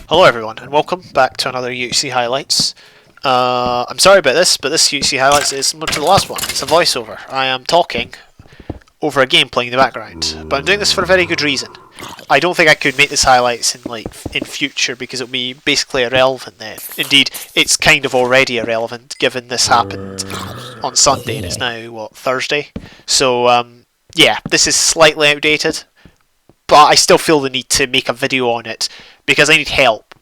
Hello everyone, and welcome back to another UHC Highlights. I'm sorry about this, but this UHC Highlights is similar to the last one. It's a voiceover. I am talking over a game playing in the background, but I'm doing this for a very good reason. I don't think I could make this highlights in future because it would be basically irrelevant then. Indeed, it's kind of already irrelevant given this happened on Sunday and it's now, what, Thursday? So, yeah, this is slightly outdated, but I still feel the need to make a video on it because I need help.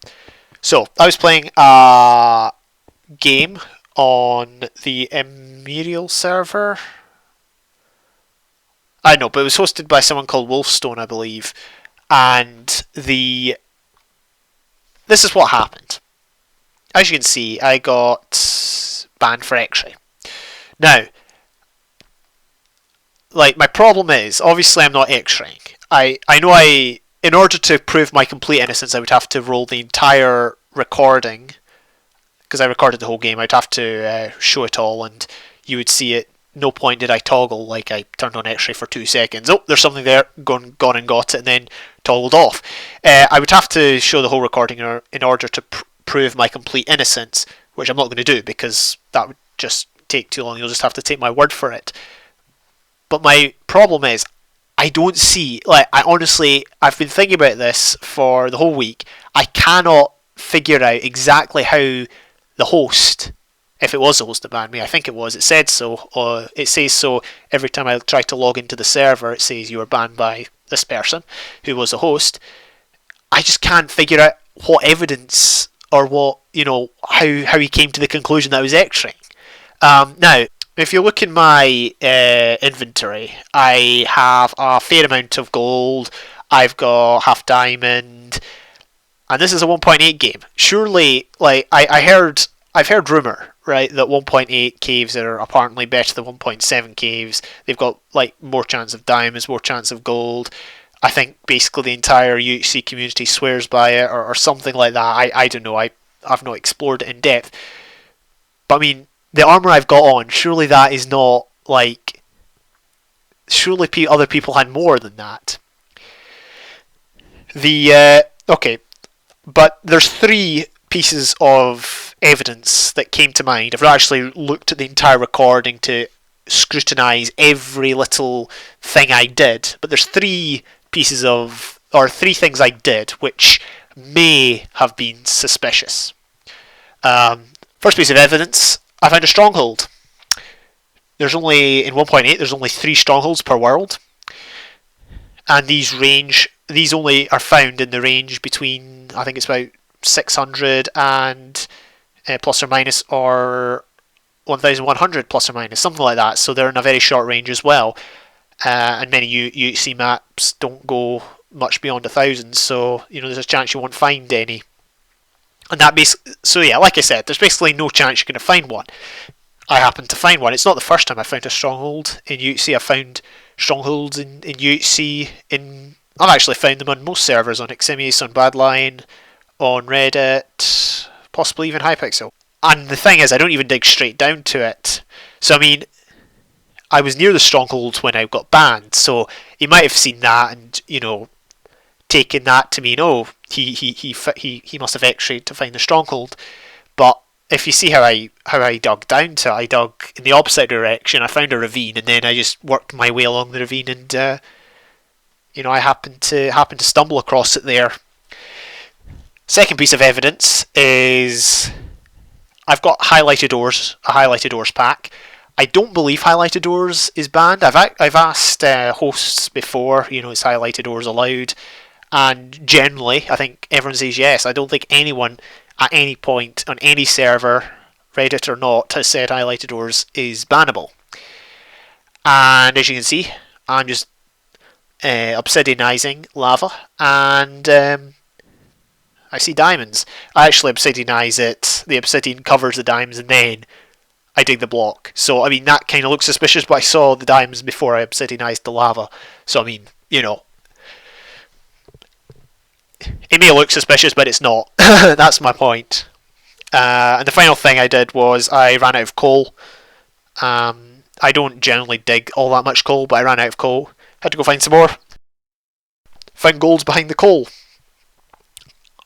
So, I was playing a game on the Emerald server. I know, but it was hosted by someone called Wolfstone, I believe. And this is what happened. As you can see, I got banned for X-ray. Now, like, my problem is, obviously I'm not X-raying. I know in order to prove my complete innocence, I would have to roll the entire recording, because I recorded the whole game. I'd have to show it all, and you would see it. No point did I toggle, like I turned on X-ray for 2 seconds. Oh, there's something there, gone and got it, and then toggled off. I would have to show the whole recording in order to prove my complete innocence, which I'm not going to do, because that would just take too long. You'll just have to take my word for it. But my problem is, I don't see, like, I've been thinking about this for the whole week. I cannot figure out exactly how the host, if it was the host that banned me, I think it was, it said so, or it says so every time I try to log into the server, it says you were banned by this person who was the host. I just can't figure out what evidence or what, how he came to the conclusion that I was X-raying. Now, if you look in my inventory, I have a fair amount of gold, I've got half diamond, and this is a 1.8 game. Surely, like, I've heard rumour, right, that 1.8 caves are apparently better than 1.7 caves. They've got, like, more chance of diamonds, more chance of gold. I think basically the entire UHC community swears by it, or something like that. I don't know, I've not explored it in depth. But I mean, the armour I've got on, surely that is not, like, surely other people had more than that. Okay, but there's 3 pieces of evidence that came to mind. I've not actually looked at the entire recording to scrutinise every little thing I did, but there's 3 things I did which may have been suspicious. First piece of evidence, I found a stronghold. In 1.8 there's only 3 strongholds per world, and these only are found in the range between, I think it's about 600 and plus or minus, or 1100 plus or minus, something like that. So they're in a very short range as well, and many UHC maps don't go much beyond 1,000, so there's a chance you won't find any. And so yeah, like I said, there's basically no chance you're going to find one. I happened to find one. It's not the first time I found a stronghold in UHC. I've found strongholds in UHC. I've actually found them on most servers, on Ximius, on Badline, on Reddit, possibly even Hypixel. And the thing is, I don't even dig straight down to it. So I mean, I was near the stronghold when I got banned, so he might have seen that and taken that to mean, oh, he must have X-rayed to find the stronghold. But if you see how I dug down to it, I dug in the opposite direction. I found a ravine, and then I just worked my way along the ravine, and I happened to stumble across it there. Second piece of evidence is I've got highlighted ores, a highlighted ores pack. I don't believe highlighted ores is banned. I've asked hosts before, is highlighted ores allowed? And generally, I think everyone says yes. I don't think anyone at any point on any server, Reddit or not, has said highlighted ores is bannable. And as you can see, I'm just obsidianizing lava, and I see diamonds. I actually obsidianize it. The obsidian covers the diamonds, and then I dig the block. So I mean, that kind of looks suspicious, but I saw the diamonds before I obsidianized the lava. So I mean, it may look suspicious, but it's not. That's my point. And the final thing I did was I ran out of coal. I don't generally dig all that much coal, but I ran out of coal. Had to go find some more. Found gold behind the coal.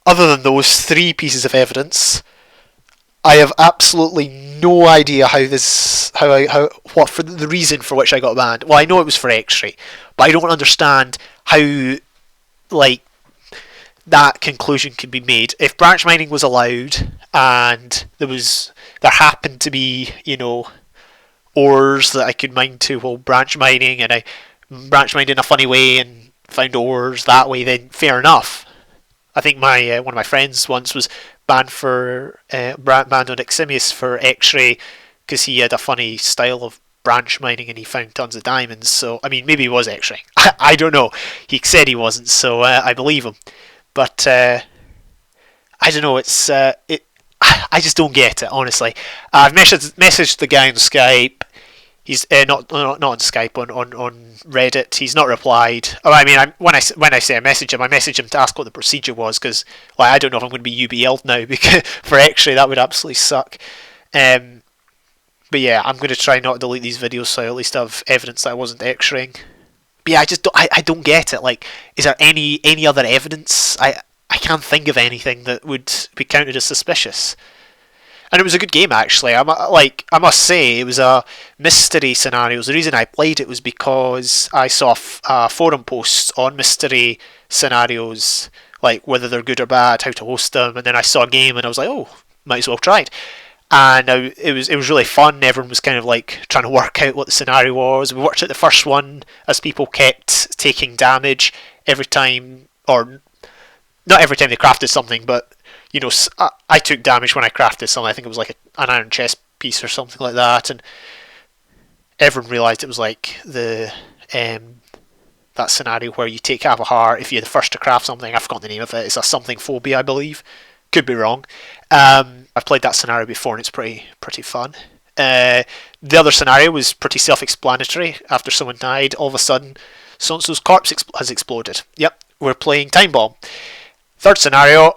other than those three pieces of evidence, I have absolutely no idea what for the reason for which I got banned. Well, I know it was for X-ray, but I don't understand how like that conclusion could be made. If branch mining was allowed and there happened to be, you know, ores that I could mine to while branch mining, and I branch mined in a funny way and found ores that way, then fair enough. I think my one of my friends once was banned on Eximius for X-ray because he had a funny style of branch mining and he found tons of diamonds. So I mean, maybe he was X-ray. I don't know. He said he wasn't, so I believe him. But I don't know. I just don't get it, honestly. I've messaged the guy on Skype. He's not on Skype, on Reddit. He's not replied. Oh, I mean, when I say I message him to ask what the procedure was, because I don't know if I'm going to be UBL'd now because for X-ray that would absolutely suck. But yeah, I'm going to try not to delete these videos so I at least have evidence that I wasn't X-raying. But yeah, I don't get it. Like, is there any other evidence? I can't think of anything that would be counted as suspicious. And it was a good game, actually. I must say, it was a mystery scenarios. The reason I played it was because I saw forum posts on mystery scenarios, like whether they're good or bad, how to host them, and then I saw a game and I was like, oh, might as well have tried. And it was really fun. Everyone was kind of like trying to work out what the scenario was. We worked out the first one as people kept taking damage every time, or not every time they crafted something, but you know, I took damage when I crafted something. I think it was like an iron chest piece or something like that, and everyone realised it was like that scenario where you take half a heart if you're the first to craft something. I forgot the name of it. It's a something phobia, I believe. Could be wrong. I've played that scenario before, and it's pretty fun. The other scenario was pretty self-explanatory. After someone died, all of a sudden, so-and-so's corpse has exploded. Yep, we're playing Time Bomb. Third scenario,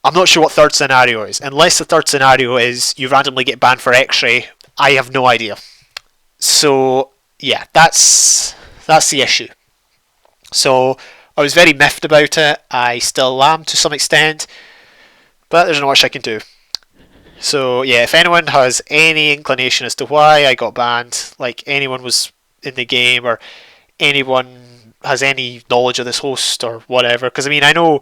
I'm not sure what third scenario is. Unless the third scenario is you randomly get banned for X-ray, I have no idea. So yeah, that's the issue. So I was very miffed about it. I still am to some extent, but there's not much I can do. So yeah, if anyone has any inclination as to why I got banned, like anyone was in the game or anyone has any knowledge of this host or whatever, because I mean I know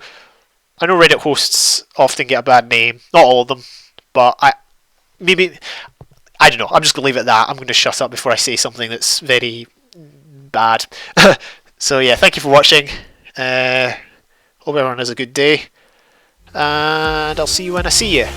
Reddit hosts often get a bad name. Not all of them, but I don't know. I'm just going to leave it at that. I'm going to shut up before I say something that's very bad. So yeah, thank you for watching. Hope everyone has a good day. And I'll see you when I see you.